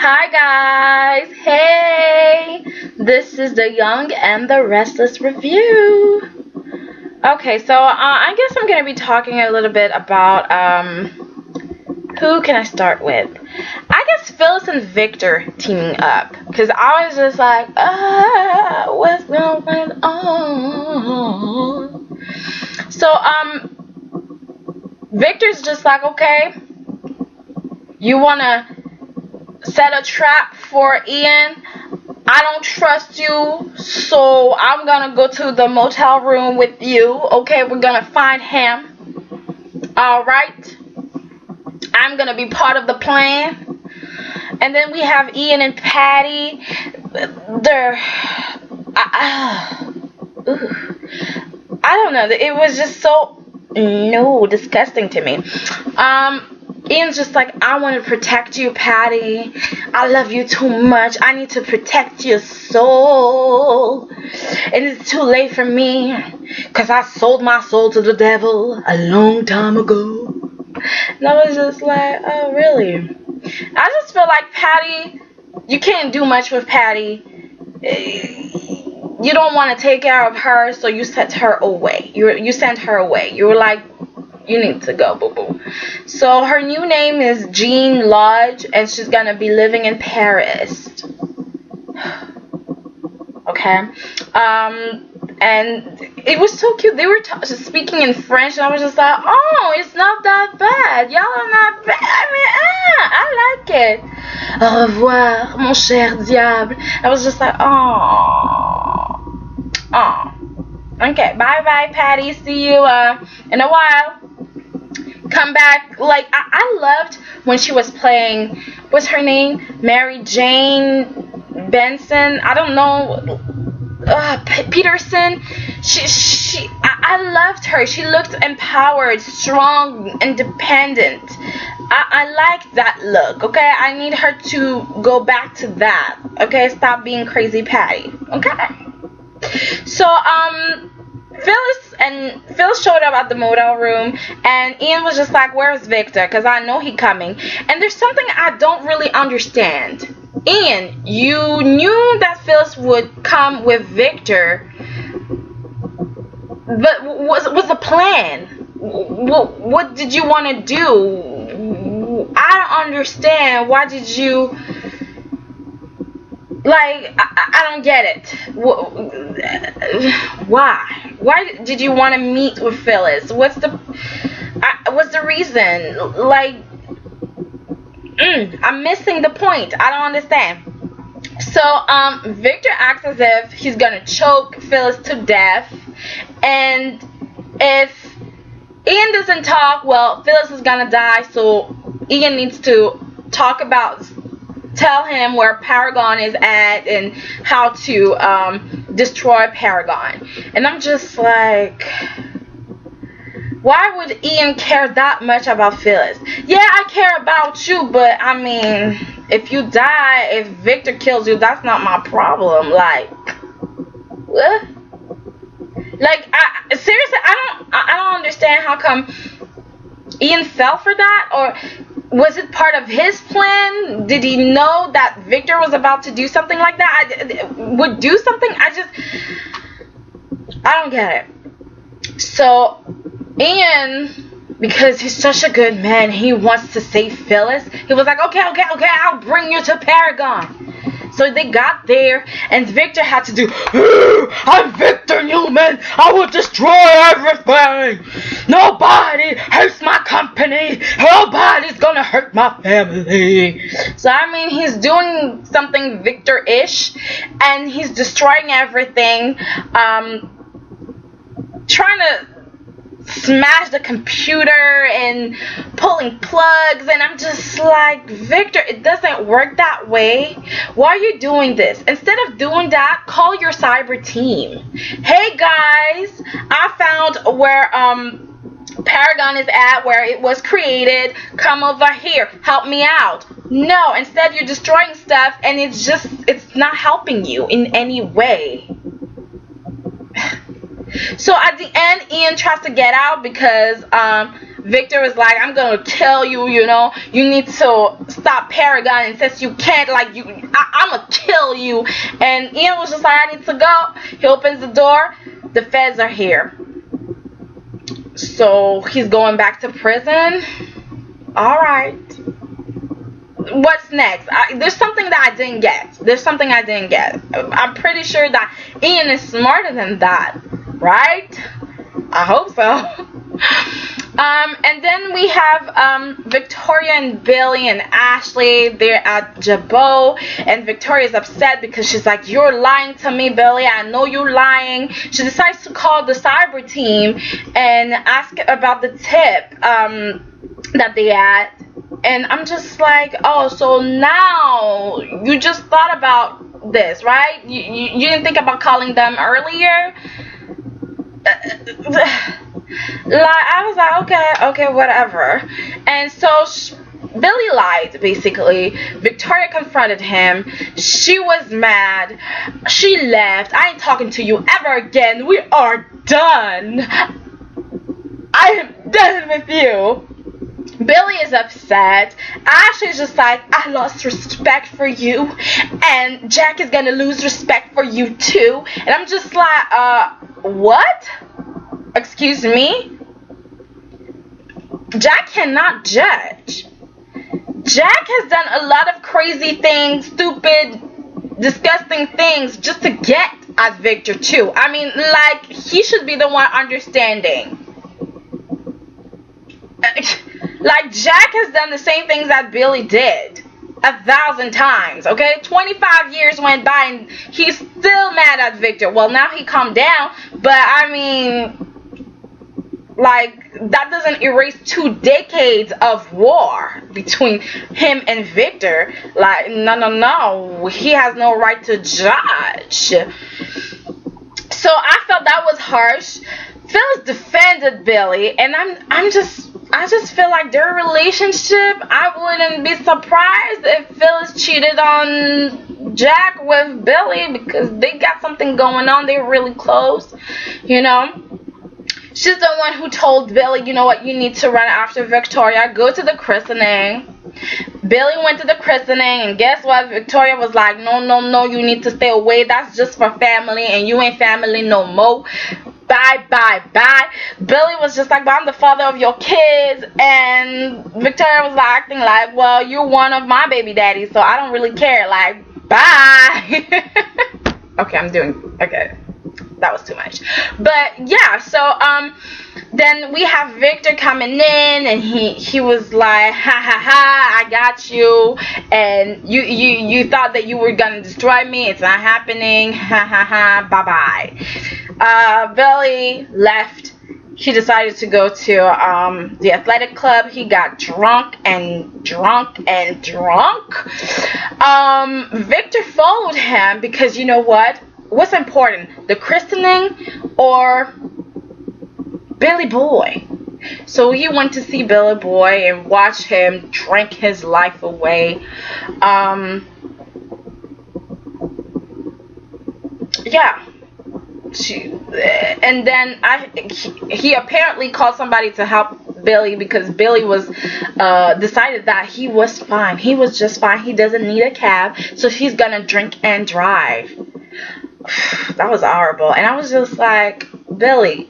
Hi guys! Hey! This is the Young and the Restless review. Okay, so I guess I'm going to be talking a little bit about, who can I start with? I guess Phyllis and Victor teaming up. Because I was just like, what's going on? So, Victor's just like, okay, you want to set a trap for Ian? I don't trust you, so I'm gonna go to the motel room with you. Okay, we're gonna find him. Alright, I'm gonna be part of the plan. And then we have Ian and Patty. They're I don't know, it was just so disgusting to me. Ian's just like, I want to protect you, Patty. I love you too much. I need to protect your soul. And it's too late for me, because I sold my soul to the devil a long time ago. And I was just like, oh, really? I just feel like Patty, you can't do much with Patty. You don't want to take care of her, so you sent her away. You sent her away. You were like, you need to go, boo-boo. So her new name is Jean Lodge, and she's gonna be living in Paris. Okay. And it was so cute. They were speaking in French, and I was just like, oh, it's not that bad. Y'all are not bad. I mean, I like it. Au revoir, mon cher diable. I was just like, oh. Okay, bye-bye, Patty. See you in a while. Come back. Like, I loved when she was playing, what's her name? Mary Jane Benson. I don't know. Peterson. I loved her. She looked empowered, strong, independent. I like that look. Okay, I need her to go back to that. Okay, stop being crazy, Patty. Okay. So Phyllis showed up at the motel room, and Ian was just like, where's Victor? Because I know he's coming. And there's something I don't really understand. Ian, you knew that Phyllis would come with Victor, but what's the plan? What did you want to do? I don't understand. Why did you... Like, I don't get it. Why did you want to meet with Phyllis? What's the reason? Like, I'm missing the point. I don't understand. So, Victor acts as if he's gonna choke Phyllis to death, and if Ian doesn't talk, well, Phyllis is gonna die. So Ian needs to tell him where Paragon is at and how to destroy Paragon. And I'm just like, why would Ian care that much about Phyllis? Yeah, I care about you, but I mean, if you die, if Victor kills you, that's not my problem. Like, what? Like, seriously, I don't understand how come Ian fell for that, or was it part of his plan? Did he know that Victor was about to do something like that? Would do something? I don't get it. So, Ian, because he's such a good man, he wants to save Phyllis. He was like, okay, I'll bring you to Paragon. So they got there, and Victor had to do, I'm Victor Newman, I will destroy everything. Nobody hates my company. Nobody's gonna hurt my family. So, I mean, he's doing something Victor-ish, and he's destroying everything, trying to smash the computer and pulling plugs, and I'm just like, Victor, it doesn't work that way. Why are you doing this? Instead of doing that, call your cyber team. Hey guys, I found where Paragon is at, where it was created. Come over here, help me out. No, instead you're destroying stuff, and it's not helping you in any way. So at the end, Ian tries to get out because Victor was like, I'm gonna kill you, you need to stop Paragon, and since you can't, like, I'm gonna kill you. And Ian was just like, I need to go. He opens the door, the feds are here. So he's going back to prison. Alright. What's next? There's something that I didn't get. I'm pretty sure that Ian is smarter than that, right? I hope so. And then we have Victoria and Billy and Ashley. They're at Jabot, and Victoria's upset because she's like, you're lying to me, Billy. I know you're lying. She decides to call the cyber team and ask about the tip that they had. And I'm just like, oh, so now you just thought about this, right? You didn't think about calling them earlier? Like, I was like, okay, whatever. And so Billy lied, basically. Victoria confronted him. She was mad. She left. I ain't talking to you ever again. We are done. I am done with you. Billy is upset. Ashley's just like, I lost respect for you, and Jack is gonna lose respect for you too. And I'm just like, what? Excuse me? Jack cannot judge. Jack has done a lot of crazy things, stupid, disgusting things just to get at Victor too. I mean, like, he should be the one understanding. Like, Jack has done the same things that Billy did 1,000 times, okay? 25 years went by and he's still mad at Victor. Well, now he calmed down, but I mean, like, that doesn't erase 2 decades of war between him and Victor. Like, no, he has no right to judge. So I felt that was harsh. Phyllis defended Billy, and I just feel like their relationship, I wouldn't be surprised if Phyllis cheated on Jack with Billy, because they got something going on. They're really close, She's the one who told Billy, you know what, you need to run after Victoria, go to the christening. Billy went to the christening, and guess what? Victoria was like, no, you need to stay away. That's just for family, and you ain't family no more. Bye. Billy was just like, but I'm the father of your kids. And Victoria was like, acting like, well, you're one of my baby daddies, so I don't really care. Like, bye. Okay. That was too much. But yeah, so then we have Victor coming in, and he was like, ha, I got you, and you thought that you were gonna destroy me. It's not happening. Ha, bye. Billy left. He decided to go to the athletic club. He got drunk. Victor followed him because, you know what? What's important, the christening or Billy Boy? So he went to see Billy Boy and watch him drink his life away. Yeah. And then he apparently called somebody to help Billy, because Billy was decided that he was fine. He was just fine. He doesn't need a cab, so he's gonna drink and drive. That was horrible. And I was just like, Billy,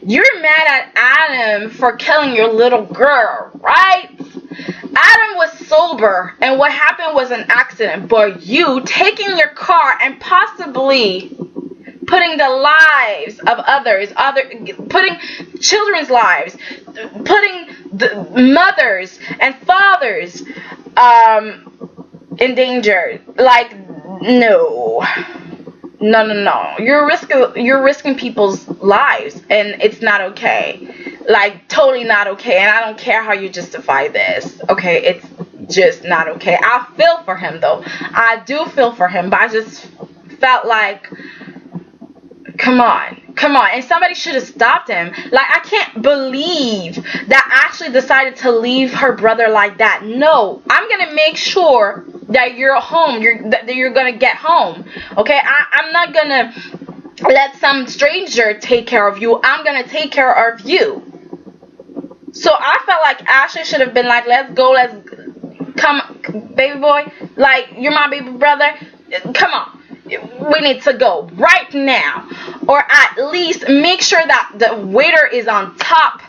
you're mad at Adam for killing your little girl, right? Adam was sober, and what happened was an accident. But you taking your car and possibly putting the lives of others, putting children's lives, putting the mothers and fathers in danger. Like, no. You're risking people's lives, and it's not okay. Like, totally not okay. And I don't care how you justify this. Okay, it's just not okay. I feel for him, though. I do feel for him, but I just felt like, come on. And somebody should have stopped him. Like, I can't believe that Ashley decided to leave her brother like that. No, I'm going to make sure that you're home. That you're going to get home. Okay? I'm not going to let some stranger take care of you. I'm going to take care of you. So I felt like Ashley should have been like, let's go, let's come, baby boy, like, you're my baby brother, come on, we need to go right now, or at least make sure that the waiter is on top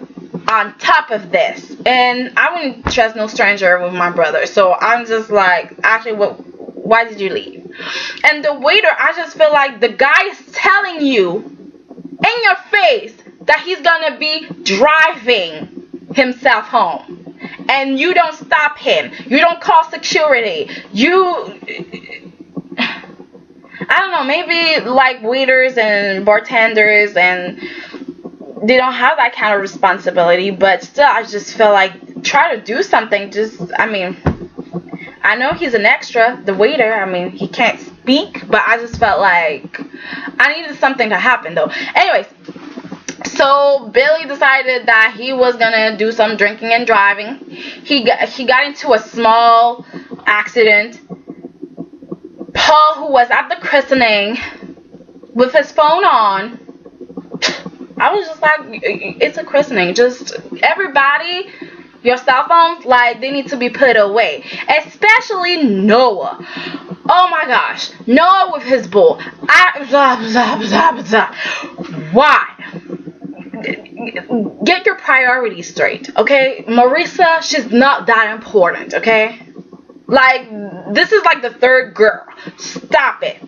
of this. And I wouldn't trust no stranger with my brother, so I'm just like, actually, why did you leave? And the waiter, I just feel like the guy is telling you in your face that he's gonna be driving himself home, and you don't stop him, you don't call security, I don't know, maybe like waiters and bartenders, and they don't have that kind of responsibility, but still, I just feel like, try to do something. I know he's an extra, the waiter, he can't speak, but I just felt like I needed something to happen though. Anyways, so Billy decided that he was gonna do some drinking and driving. He got into a small accident. Paul, who was at the christening with his phone on, I was just like, it's a christening. Just everybody, your cell phones, like, they need to be put away. Especially Noah. Oh my gosh, Noah with his bull. Why? Get your priorities straight, okay? Marisa, she's not that important, okay? Like, this is like the third girl. Stop it.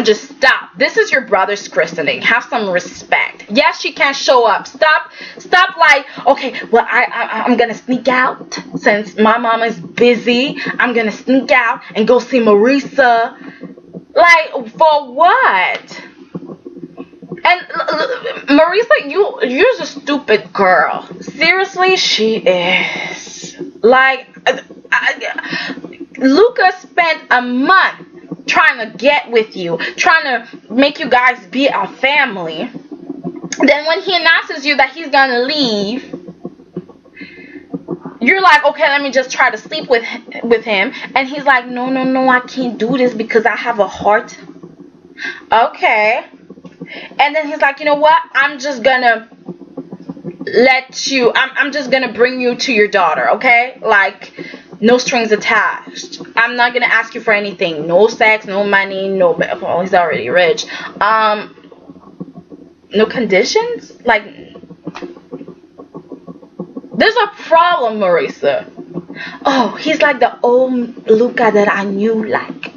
Just stop. This is your brother's christening. Have some respect. Yes, she can't show up. Stop like, okay, well, I'm gonna sneak out since my mom is busy. I'm gonna sneak out and go see Marisa. Like, for what? And Marisa, you're a stupid girl. Seriously, she is. Like, Luca spent a month trying to get with you, trying to make you guys be a family. Then when he announces you that he's gonna leave, you're like, okay, let me just try to sleep with him. And he's like, no, I can't do this because I have a heart. Okay. And then he's like, you know what? I'm just gonna I'm just gonna bring you to your daughter, okay? Like, no strings attached. I'm not gonna ask you for anything. No sex, no money, well, he's already rich. No conditions? Like, there's a problem, Marisa. Oh, he's like the old Luca that I knew, like.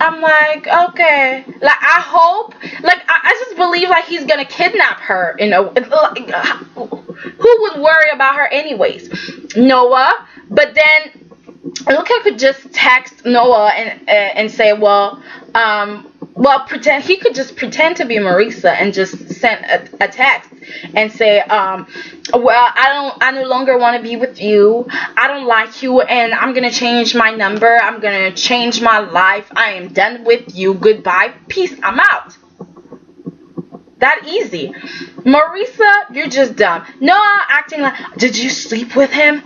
I'm like, okay. Like, I hope, like, I just believe, like, he's gonna kidnap her, you know. Like, who would worry about her anyways? Noah. But then Luca could just text Noah and say, pretend he could just pretend to be Marisa and just send a text and say, I no longer want to be with you. I don't like you, and I'm gonna change my number. I'm gonna change my life. I am done with you. Goodbye. Peace. I'm out. That easy. Marisa, you're just dumb. Noah acting like, did you sleep with him?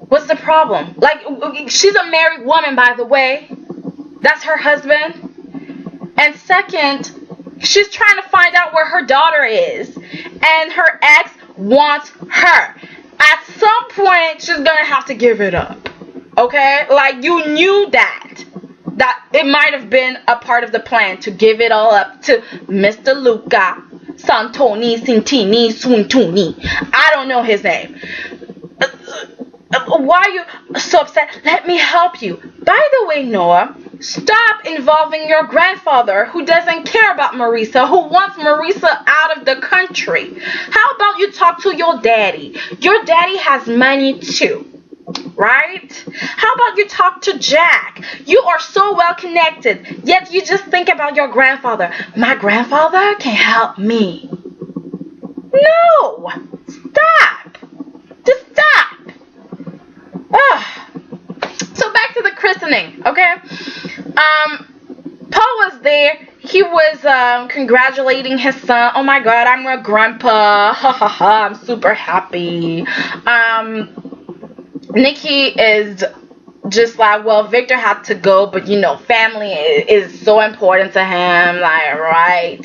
What's the problem? Like, she's a married woman, by the way. That's her husband. And second, she's trying to find out where her daughter is. And her ex wants her. At some point, she's going to have to give it up. Okay? Like, you knew that it might have been a part of the plan to give it all up to Mr. Luca Santoni Sintini Suntuni. I don't know his name. Why are you so upset? Let me help you. By the way, Noah, stop involving your grandfather who doesn't care about Marisa, who wants Marisa out of the country. How about you talk to your daddy? Your daddy has money too, right? How about you talk to Jack? You are so well connected, yet you just think about your grandfather. My grandfather can help me. No! Stop! Just stop! So back to the christening, okay? Paul was there. He was congratulating his son. Oh my God, I'm a grandpa. Ha ha ha, I'm super happy. Nikki is just like, well, Victor had to go, but you know, family is so important to him, like, right?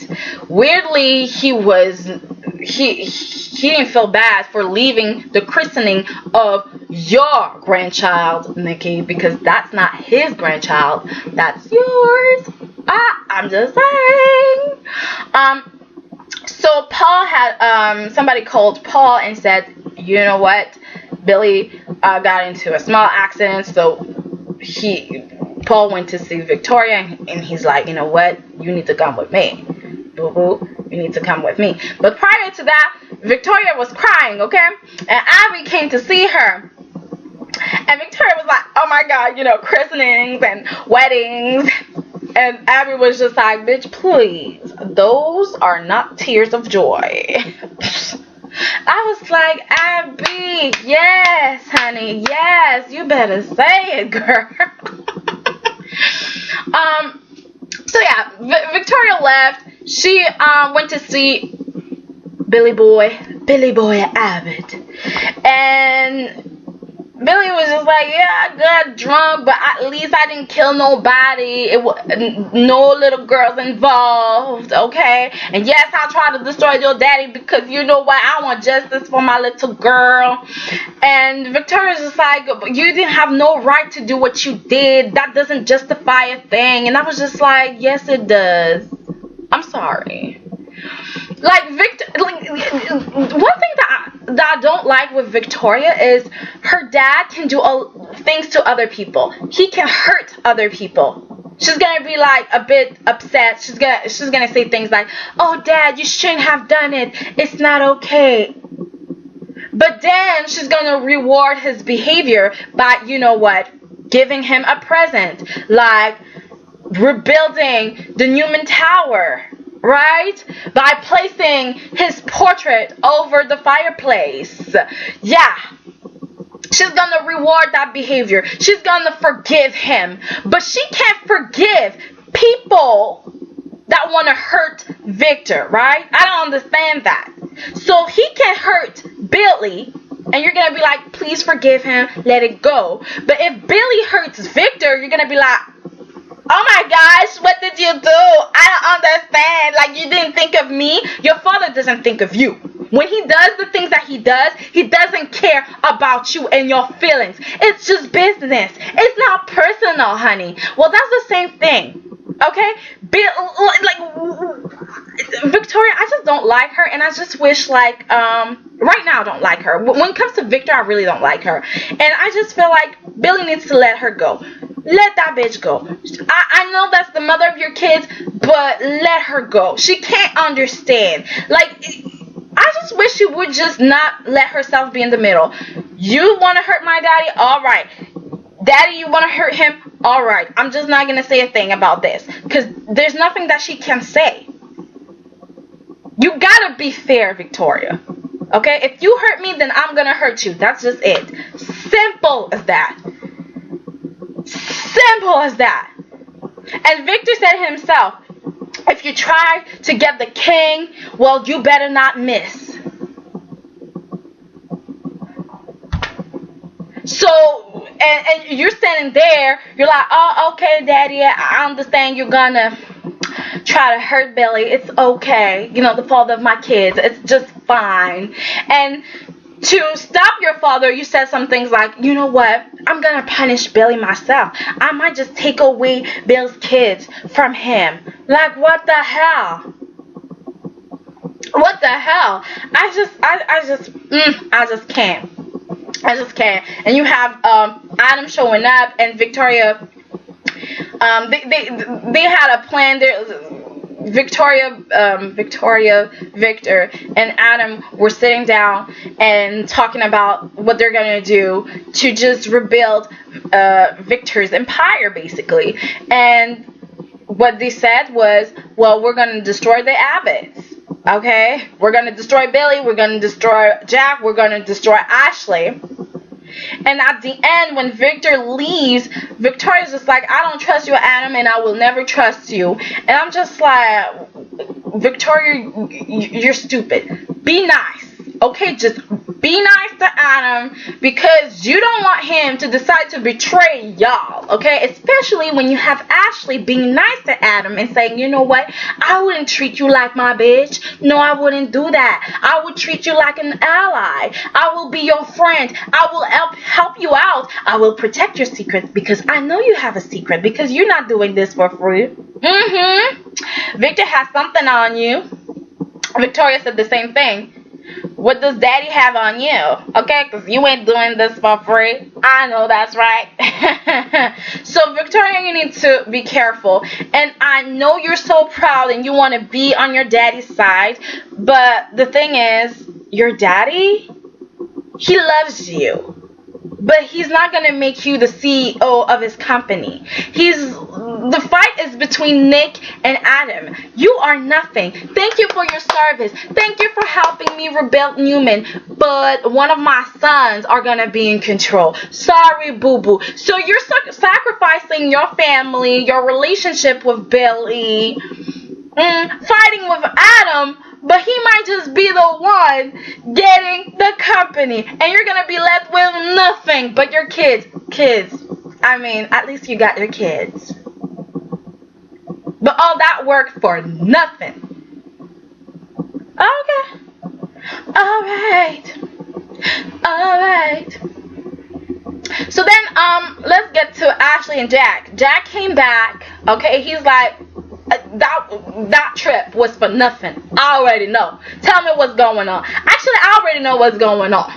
Weirdly, he he didn't feel bad for leaving the christening of your grandchild, Nikki, because that's not his grandchild, that's yours. I'm just saying. So Paul had somebody called Paul and said, you know what, Billy got into a small accident, so Paul went to see Victoria, and he's like, you know what, you need to come with me. Boo boo, you need to come with me. But prior to that, Victoria was crying, okay? And Abby came to see her. And Victoria was like, oh my God, christenings and weddings. And Abby was just like, bitch, please, those are not tears of joy. I was like, Abby, yes, honey, yes, you better say it, girl. So yeah, Victoria left. She went to see Billy Boy Abbott, and Billy was just like, yeah, I got drunk, but at least I didn't kill nobody. No little girls involved, okay? And yes, I tried to destroy your daddy because you know what? I want justice for my little girl. And Victoria's just like, you didn't have no right to do what you did. That doesn't justify a thing. And I was just like, yes, it does. I'm sorry. Like, one thing that I don't like with Victoria is her dad can do things to other people. He can hurt other people. She's gonna be like a bit upset. She's gonna say things like, oh Dad, you shouldn't have done it. It's not okay. But then she's gonna reward his behavior by, you know what, giving him a present. Like rebuilding the Newman Tower. Right? By placing his portrait over the fireplace. Yeah. She's gonna reward that behavior. She's gonna forgive him. But she can't forgive people that want to hurt Victor, right? I don't understand that. So he can hurt Billy, and you're gonna be like, please forgive him, let it go. But if Billy hurts Victor, you're gonna be like, oh my gosh, what did you do? I don't understand. Like, you didn't think of me. Your father doesn't think of you. When he does the things that he doesn't care about you and your feelings. It's just business. It's not personal, honey. Well, that's the same thing. Okay? Victoria, I just don't like her, and I just wish, right now I don't like her. When it comes to Victor, I really don't like her. And I just feel like Billy needs to let her go. Let that bitch go. I know that's the mother of your kids, but let her go. She can't understand. Like, I just wish she would just not let herself be in the middle. You want to hurt my daddy? All right. Daddy, you want to hurt him? All right. I'm just not going to say a thing about this, because there's nothing that she can say. You got to be fair, Victoria. Okay? If you hurt me, then I'm going to hurt you. That's just it. Simple as that. Simple as that. And Victor said himself, if you try to get the king, well, you better not miss. So, and you're standing there, you're like, oh, okay, Daddy, I understand you're gonna try to hurt Billy. It's okay. The father of my kids. It's just fine. And to stop your father, you said some things like, you know what, I'm going to punish Billy myself. I might just take away Bill's kids from him. Like, what the hell? What the hell? I just can't. I just can't. And you have Adam showing up, and Victoria, they had a plan there. Victoria, Victor, and Adam were sitting down and talking about what they're going to do to just rebuild Victor's empire, basically. And what they said was, well, we're going to destroy the Abbotts, okay? We're going to destroy Billy, we're going to destroy Jack, we're going to destroy Ashley. And at the end, when Victor leaves, Victoria's just like, I don't trust you, Adam, and I will never trust you. And I'm just like, Victoria, you're stupid. Be nice. Okay, just Be nice to Adam because you don't want him to decide to betray y'all, okay? Especially when you have Ashley being nice to Adam and saying, you know what? I wouldn't treat you like my bitch. No, I wouldn't do that. I would treat you like an ally. I will be your friend. I will help you out. I will protect your secret because I know you have a secret because you're not doing this for free. Victor has something on you. Victoria said the same thing. What does daddy have on you? Okay, because you ain't doing this for free. I know that's right. So Victoria, you need to be careful. And I know you're so proud and you want to be on your daddy's side. But the thing is, your daddy, he loves you. But he's not going to make you the CEO of his company. The fight is between Nick and Adam. You are nothing. Thank you for your service. Thank you for helping me rebuild Newman. But one of my sons are going to be in control. Sorry, boo-boo. So you're sacrificing your family, your relationship with Billy, fighting with Adam, but he might just be the one getting the company. And you're going to be left with nothing but your kids. I mean, at least you got your kids. But all that work for nothing. Okay. Alright. So then, let's get to Ashley and Jack. Jack came back. Okay, he's like, that trip was for nothing. I already know. Tell me what's going on. Actually, I already know what's going on.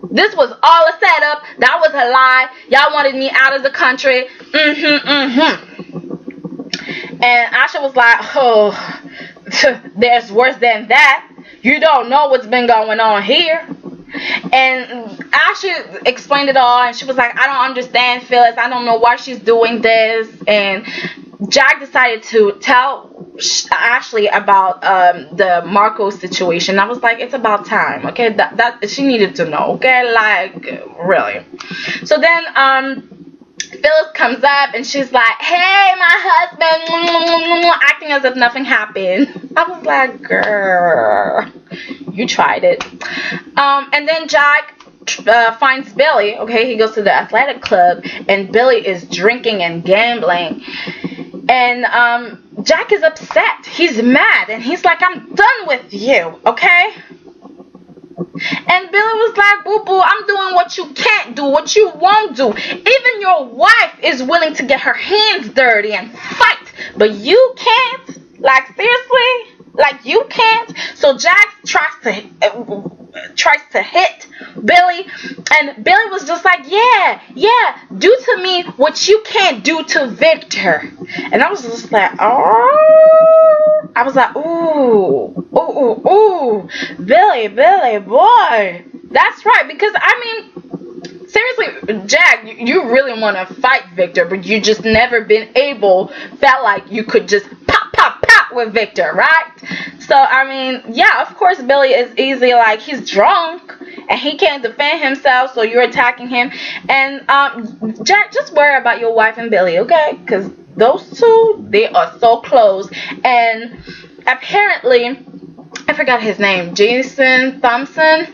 This was all a setup. That was a lie. Y'all wanted me out of the country. And Asha was like, oh, there's worse than that. You don't know what's been going on here. And Asha explained it all, and she was like, I don't understand Phyllis. I don't know why she's doing this. And Jack decided to tell Ashley about the Marco situation. I was like, it's about time, okay? That she needed to know, okay? Like, really. So then Phyllis comes up and she's like, hey, my husband, acting as if nothing happened. I was like, girl, you tried it. And then Jack finds Billy. Okay, he goes to the athletic club and Billy is drinking and gambling. And Jack is upset. He's mad. And he's like, I'm done with you. Okay? And Billy was like, boo-boo, I'm doing what you can't do, what you won't do. Even your wife is willing to get her hands dirty and fight. But you can't? Like, seriously? Like, you can't? So Jack tries to hit Billy, and Billy was just like, yeah, do to me what you can't do to Victor. And I was just like, oh, I was like, ooh, Billy, boy, that's right. Because I mean, seriously, Jack, you really want to fight Victor, but you just never felt like you could just pop with Victor, right? So I mean, yeah, of course Billy is easy, like he's drunk and he can't defend himself, so you're attacking him. And Jack, just worry about your wife and Billy, okay? Because those two, they are so close. And apparently, I forgot his name, Jason Thompson,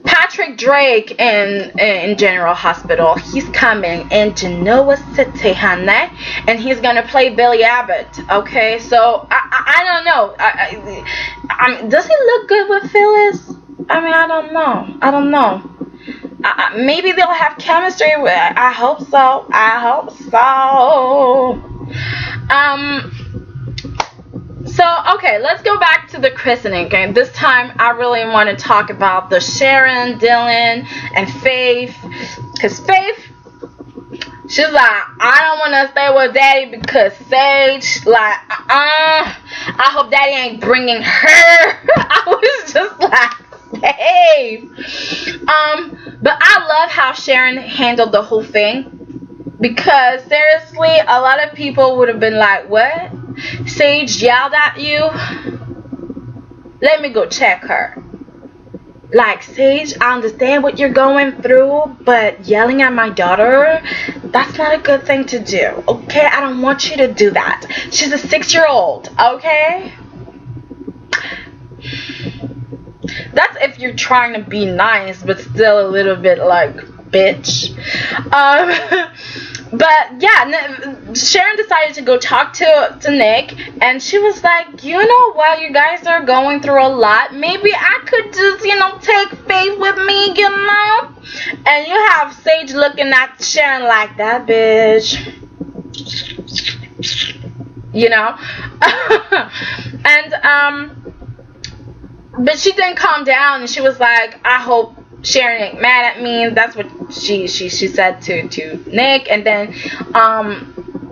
Patrick Drake in General Hospital. He's coming in Genoa City, honey, and he's gonna play Billy Abbott. Okay, so I don't know. I mean, does he look good with Phyllis? I mean, I don't know. Maybe they'll have chemistry. I hope so. So, okay, let's go back to the christening game. This time, I really want to talk about the Sharon, Dylan, and Faith. Because Faith, she's like, I don't want to stay with Daddy because Sage, like, I hope Daddy ain't bringing her. I was just like, hey. But I love how Sharon handled the whole thing. Because, seriously, a lot of people would have been like, what? Sage yelled at you? Let me go check her. Like, Sage, I understand what you're going through, but yelling at my daughter, that's not a good thing to do, okay? I don't want you to do that. She's a 6-year-old, okay? That's if you're trying to be nice, but still a little bit like, bitch. But yeah, Sharon decided to go talk to Nick, and she was like, you know what, you guys are going through a lot. Maybe I could just, take Faith with me, And you have Sage looking at Sharon like, that bitch. And but she didn't calm down, and she was like, I hope Sharon ain't mad at me. That's what she said to Nick. And then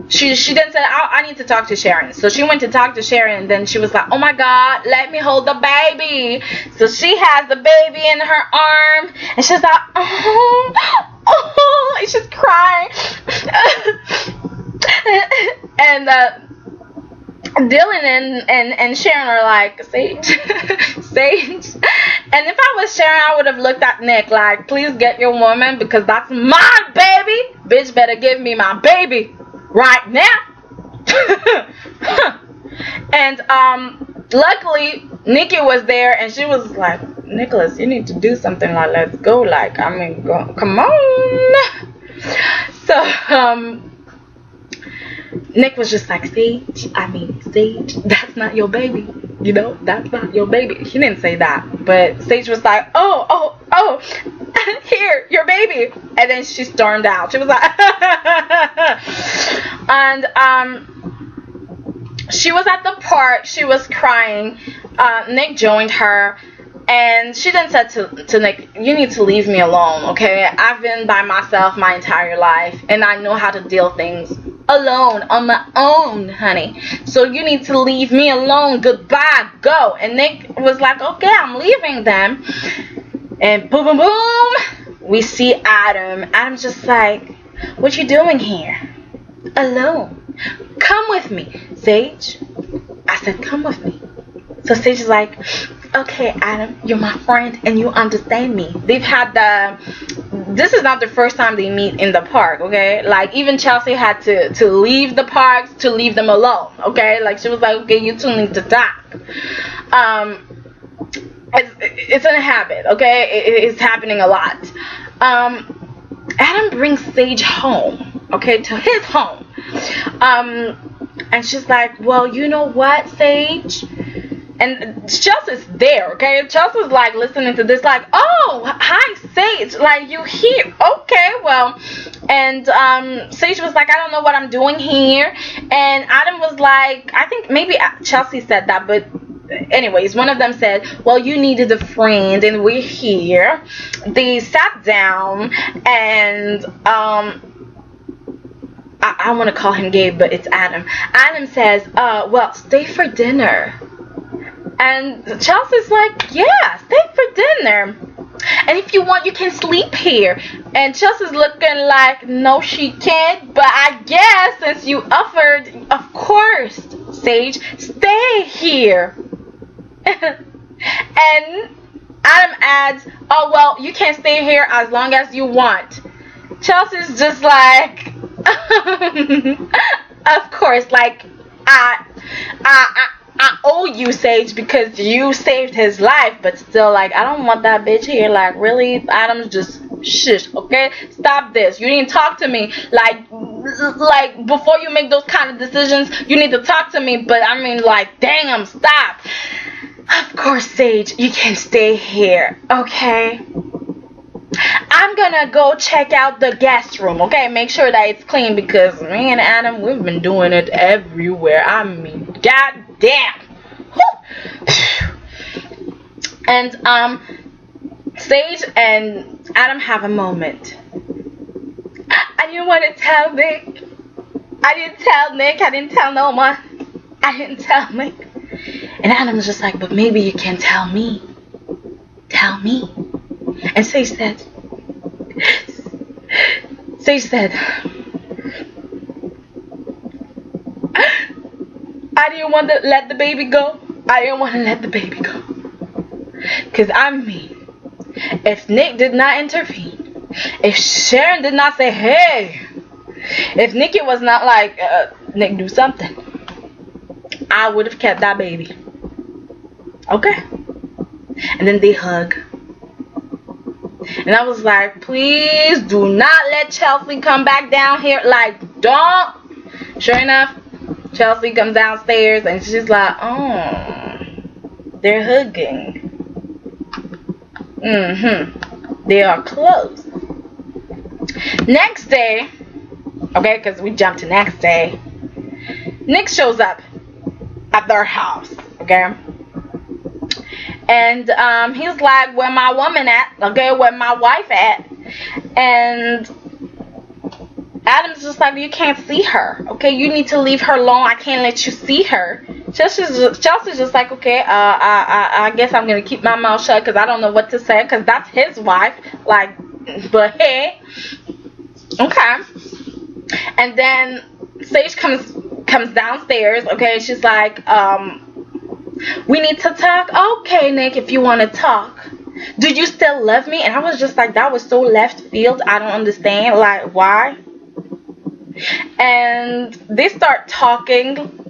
she then said, I need to talk to Sharon. So she went to talk to Sharon, and then she was like, oh my God, let me hold the baby. So she has the baby in her arm, and she's like, oh, and she's crying. And Dylan and Sharon are like, Sage. And if I was Sharon, I would have looked at Nick like, please get your woman, because that's my baby. Bitch better give me my baby right now. And luckily Nikki was there, and she was like, Nicholas, you need to do something, like, let's go, like, I mean, go, come on. So Nick was just like, Sage, that's not your baby. That's not your baby. He didn't say that, but Sage was like, oh, here, your baby. And then she stormed out. She was like, and she was at the park. She was crying. Nick joined her. And she then said to Nick, you need to leave me alone, okay? I've been by myself my entire life, and I know how to deal things alone, on my own, honey. So you need to leave me alone. Goodbye, go. And Nick was like, okay, I'm leaving them. And boom, boom, boom, we see Adam. Adam's just like, what you doing here? Alone. Come with me, Sage. I said, come with me. So Sage is like, okay, Adam, you're my friend and you understand me. They've had this is not the first time they meet in the park, okay? Like, even Chelsea had to leave the parks to leave them alone, okay? Like, she was like, okay, you two need to talk. It's a habit, okay? It's happening a lot. Adam brings Sage home, okay, to his home. And she's like, well, you know what, Sage? And Chelsea's there, okay? Chelsea's like listening to this, like, oh, hi, Sage, like, you here? Okay, well, and Sage was like, I don't know what I'm doing here. And Adam was like, I think maybe Chelsea said that, but anyways, one of them said, well, you needed a friend and we're here. They sat down, and I want to call him Gabe, but it's Adam. Adam says, well, stay for dinner. And Chelsea's like, yeah, stay for dinner. And if you want, you can sleep here. And Chelsea's looking like, no, she can't. But I guess since you offered, of course, Sage, stay here. And Adam adds, oh, well, you can stay here as long as you want. Chelsea's just like, of course, like, I owe you, Sage, because you saved his life, but still, like, I don't want that bitch here. Like, really? Adam's just shush, okay? Stop this. You didn't talk to me. Like, before you make those kind of decisions, you need to talk to me. But, I mean, like, damn, stop. Of course, Sage, you can stay here, okay? I'm gonna go check out the guest room, okay? Make sure that it's clean, because me and Adam, we've been doing it everywhere. I mean, god damn. And Sage and Adam have a moment. I didn't want to tell Nick. I didn't tell Nick. I didn't tell Noah. I didn't tell Nick. And Adam's just like, but maybe you can tell me. Tell me. And Sage said, I didn't want to let the baby go. I didn't want to let the baby go. Because I mean, if Nick did not intervene, if Sharon did not say, hey, if Nikki was not like, Nick, do something, I would have kept that baby. Okay? And then they hug. And I was like, please do not let Chelsea come back down here. Like, don't. Sure enough, Chelsea comes downstairs and she's like, oh, they're hugging. They are close. Next day, okay, because we jumped to next day, Nick shows up at their house, okay? And he's like, where my woman at? Okay, where my wife at? And Adam's just like, you can't see her. Okay, you need to leave her alone. I can't let you see her. Chelsea's just like, okay, I guess I'm gonna keep my mouth shut because I don't know what to say because that's his wife. Like, but hey, okay. And then Sage comes downstairs. Okay, she's like, we need to talk. Okay, Nick, if you want to talk. Do you still love me? And I was just like, that was so left field. I don't understand. Like, why? And they start talking.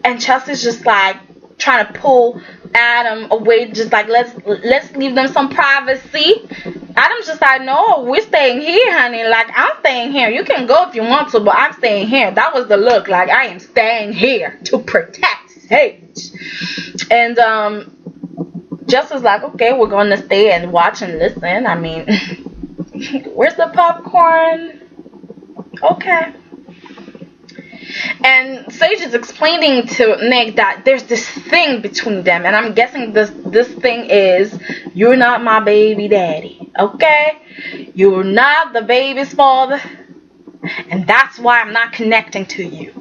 And Chelsea's just like trying to pull Adam away. Just like, let's leave them some privacy. Adam's just like, no, we're staying here, honey. Like, I'm staying here. You can go if you want to, but I'm staying here. That was the look. Like, I am staying here to protect Sage. And Jess was like, okay, we're going to stay and watch and listen. I mean, where's the popcorn? Okay. And Sage is explaining to Nick that there's this thing between them, and I'm guessing this thing is, you're not my baby daddy, okay? You're not the baby's father, and that's why I'm not connecting to you,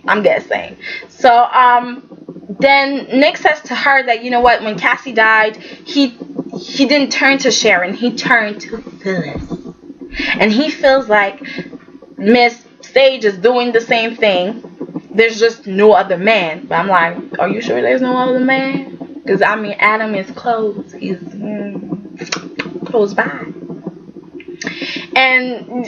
I'm guessing. So then Nick says to her that, you know what, when Cassie died, he didn't turn to Sharon, he turned to Phyllis, and he feels like Miss Sage is doing the same thing. There's just no other man. But I'm like, are you sure there's no other man? Because, I mean, Adam is close. He's close by. And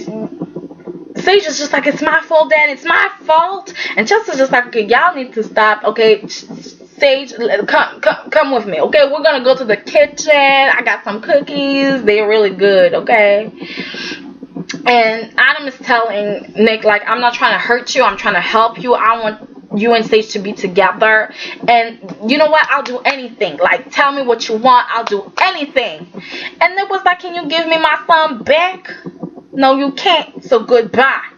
Sage is just like, it's my fault, Dad. It's my fault. And Chelsea's just like, okay, y'all need to stop. Okay, Sage, come with me. Okay, we're going to go to the kitchen. I got some cookies. They're really good, okay? And Adam is telling Nick, like, I'm not trying to hurt you. I'm trying to help you. I want you and Sage to be together. And you know what? I'll do anything. Like, tell me what you want. I'll do anything. And Nick was like, can you give me my son back? No, you can't. So goodbye.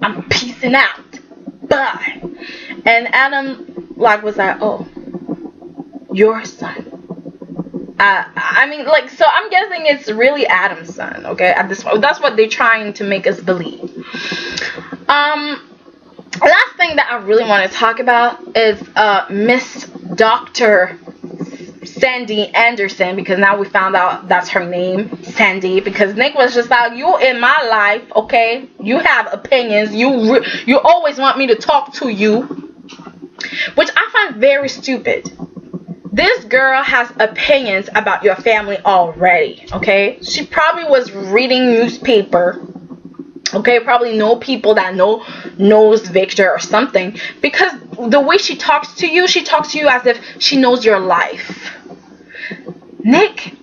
I'm peacing out. Bye. And Adam, like, was like, oh, your son. I mean, like, so I'm guessing it's really Adam's son, okay? At this point, that's what they're trying to make us believe. Last thing that I really want to talk about is Miss Dr. Sandy Anderson, because now we found out that's her name, Sandy, because Nick was just like, you in my life, okay? You have opinions. You always want me to talk to you, which I find very stupid. This girl has opinions about your family already, okay? She probably was reading newspaper, okay? Probably know people that knows Victor or something. Because the way she talks to you as if she knows your life. Nick,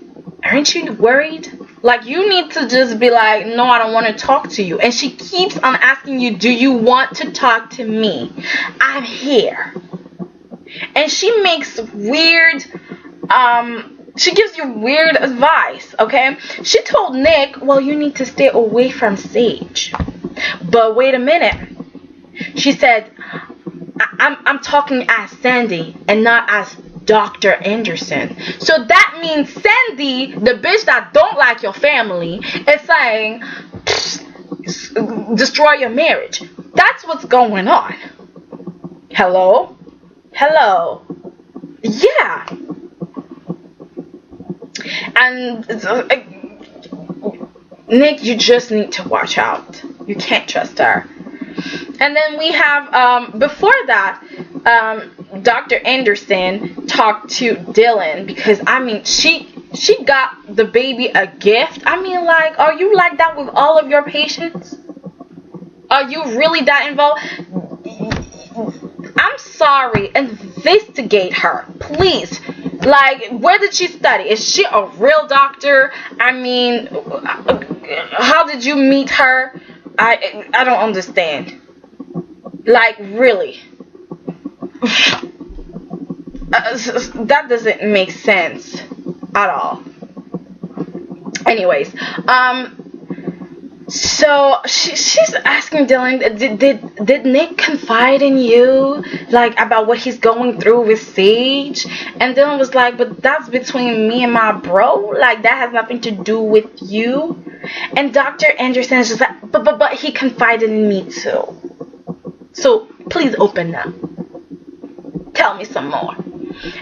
aren't you worried? Like, you need to just be like, no, I don't want to talk to you. And she keeps on asking you, do you want to talk to me? I'm here. And she makes weird, she gives you weird advice, okay? She told Nick, well, you need to stay away from Sage. But wait a minute. She said, I'm talking as Sandy and not as Dr. Anderson. So that means Sandy, the bitch that don't like your family, is saying, destroy your marriage. That's what's going on. Hello? Yeah. And Nick, you just need to watch out. You can't trust her. And then we have before that, Dr. Anderson talked to Dylan, because I mean she got the baby a gift. I mean, like, are you like that with all of your patients? Are you really that involved? I'm sorry, investigate her, please. Like, where did she study? Is she a real doctor? I mean, how did you meet her? I don't understand. Like, really. That doesn't make sense at all. Anyways, so she's asking Dylan, did Nick confide in you, like, about what he's going through with Sage? And Dylan was like, but that's between me and my bro. Like, that has nothing to do with you. And Dr. Anderson is just like, but he confided in me too. So please open up. Tell me some more.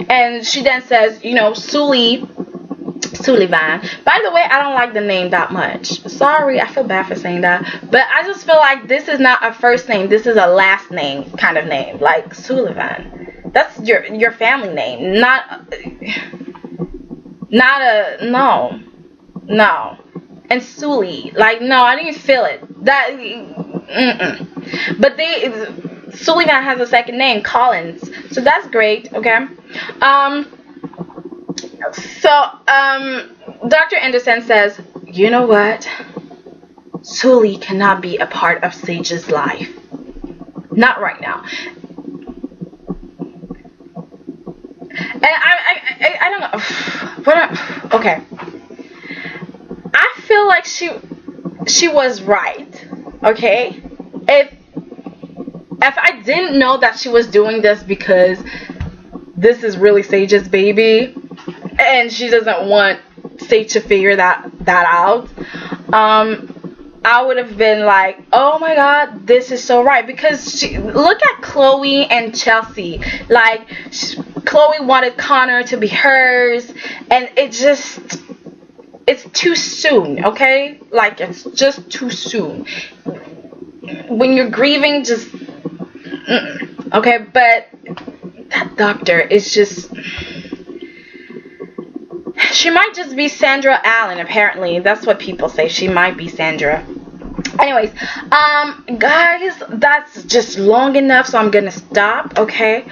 And she then says, you know, Sullivan. By the way, I don't like the name that much. Sorry, I feel bad for saying that. But I just feel like this is not a first name. This is a last name kind of name. Like Sullivan. That's your family name. Not a, no. And Sully. Like, no, I didn't feel it. But Sullivan has a second name, Collins. So that's great, okay? Dr. Anderson says, you know what? Sully cannot be a part of Sage's life. Not right now. And I don't know. Okay. I feel like she was right. Okay? If I didn't know that she was doing this because this is really Sage's baby, and she doesn't want Sage to figure that out, I would have been like, oh my god, this is so right. Because look at Chloe and Chelsea. Like, Chloe wanted Connor to be hers, and it's too soon, okay? Like, it's just too soon. When you're grieving, just okay. But that doctor is just, she might just be Sandra Allen. Apparently that's what people say. She might be Sandra. Anyways, guys, that's just long enough, so I'm gonna stop. Okay,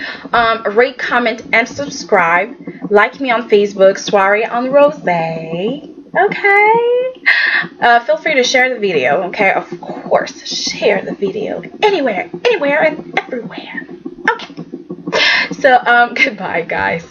rate, comment, and subscribe. Like me on Facebook, Soiree on Rose. Okay, feel free to share the video. Okay, of course, share the video anywhere and everywhere. Okay, so goodbye, guys.